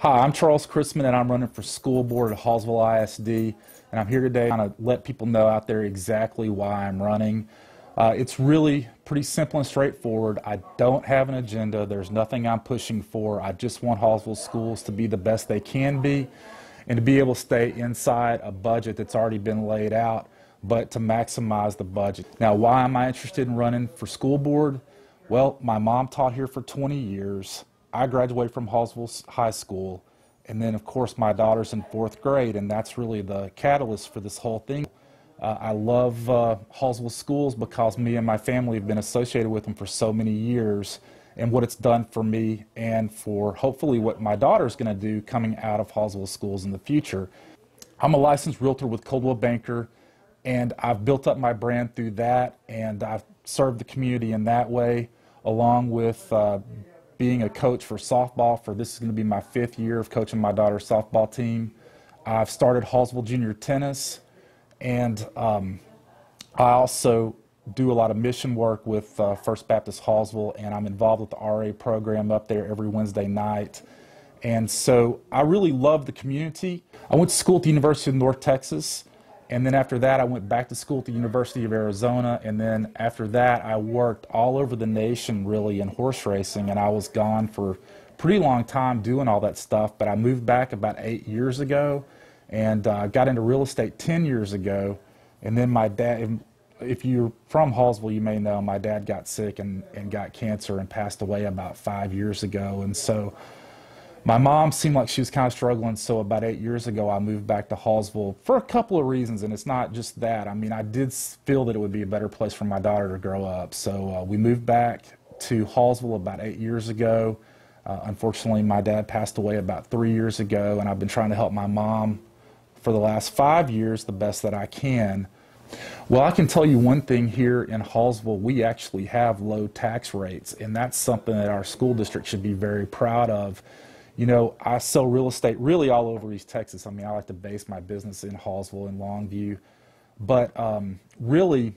Hi, I'm Charles Chrisman, and I'm running for school board at Hallsville ISD, and I'm here today to kind of let people know out there exactly why I'm running. It's really pretty simple and straightforward. I don't have an agenda. There's nothing I'm pushing for. I just want Hallsville schools to be the best they can be and to be able to stay inside a budget that's already been laid out, but to maximize the budget. Now, why am I interested in running for school board? Well, my mom taught here for 20 years. I graduated from Hallsville High School, and then of course my daughter's in 4th grade, and that's really the catalyst for this whole thing. I love Hallsville schools because me and my family have been associated with them for so many years, and what it's done for me and for hopefully what my daughter's going to do coming out of Hallsville schools in the future. I'm a licensed realtor with Coldwell Banker, and I've built up my brand through that, and I've served the community in that way, along with being a coach for softball. This is going to be my 5th year of coaching my daughter's softball team. I've started Hallsville Junior Tennis, and I also do a lot of mission work with First Baptist Hallsville, and I'm involved with the RA program up there every Wednesday night. And so I really love the community. I went to school at the University of North Texas, and then after that I went back to school at the University of Arizona, and then after that I worked all over the nation really in horse racing, and I was gone for a pretty long time doing all that stuff, but I moved back about 8 years ago and got into real estate 10 years ago. And then my dad, if you're from Hallsville, you may know my dad got sick and got cancer and passed away about 5 years ago, and so my mom seemed like she was kind of struggling, so about 8 years ago I moved back to Hallsville for a couple of reasons, and it's not just that. I mean, I did feel that it would be a better place for my daughter to grow up, so we moved back to Hallsville about 8 years ago. Unfortunately, my dad passed away about 3 years ago, and I've been trying to help my mom for the last 5 years the best that I can. Well, I can tell you one thing here in Hallsville: we actually have low tax rates, and that's something that our school district should be very proud of. You know, I sell real estate really all over East Texas. I mean, I like to base my business in Hallsville and Longview, but really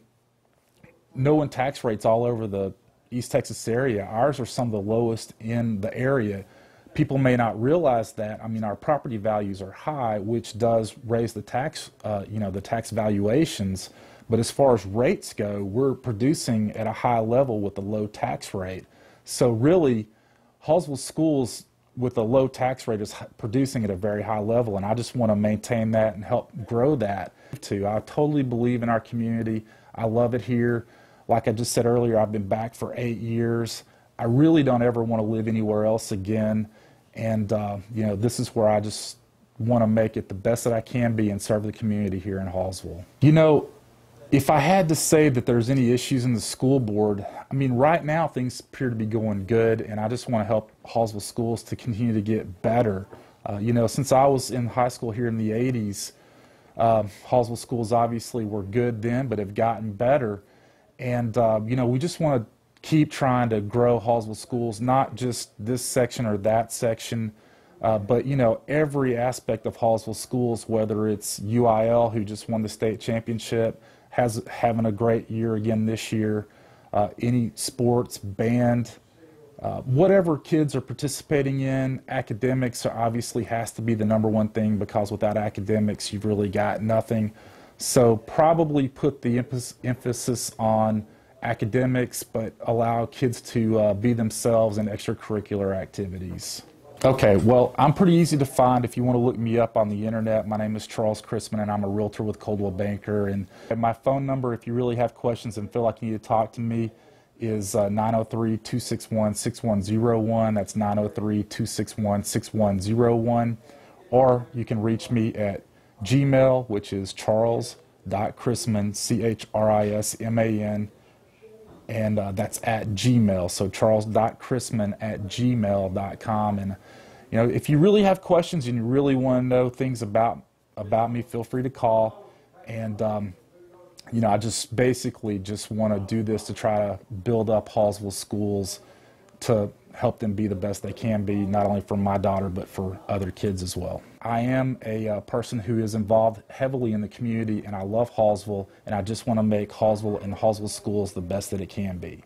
knowing tax rates all over the East Texas area, ours are some of the lowest in the area. People may not realize that. I mean, our property values are high, which does raise the tax, the tax valuations. But as far as rates go, we're producing at a high level with a low tax rate. So really, Hallsville schools with a low tax rate is producing at a very high level, and I just want to maintain that and help grow that too. I totally believe in our community. I love it here. Like I just said earlier, I've been back for 8 years. I really don't ever want to live anywhere else again, and this is where I just want to make it the best that I can be and serve the community here in Hallsville. You know, if I had to say that there's any issues in the school board, I mean, right now things appear to be going good, and I just want to help Hallsville schools to continue to get better. Since I was in high school here in the 80s, Hallsville schools obviously were good then, but have gotten better. And, we just want to keep trying to grow Hallsville schools, not just this section or that section, but, every aspect of Hallsville schools, whether it's UIL, who just won the state championship, having a great year again this year, any sports, band, whatever kids are participating in. Academics obviously has to be the #1 thing, because without academics you've really got nothing. So probably put the emphasis on academics, but allow kids to be themselves in extracurricular activities. Okay, well, I'm pretty easy to find if you want to look me up on the internet. My name is Charles Chrisman, and I'm a realtor with Coldwell Banker. And my phone number, if you really have questions and feel like you need to talk to me, is 903-261-6101. That's 903-261-6101. Or you can reach me at Gmail, which is charles.chrisman, CHRISMAN, and that's at Gmail. So charles.chrisman@gmail.com. And if you really have questions and you really want to know things about me, feel free to call. And I just basically just want to do this to try to build up Hallsville schools to help them be the best they can be, not only for my daughter but for other kids as well. I am a person who is involved heavily in the community, and I love Hallsville, and I just want to make Hallsville and Hallsville schools the best that it can be.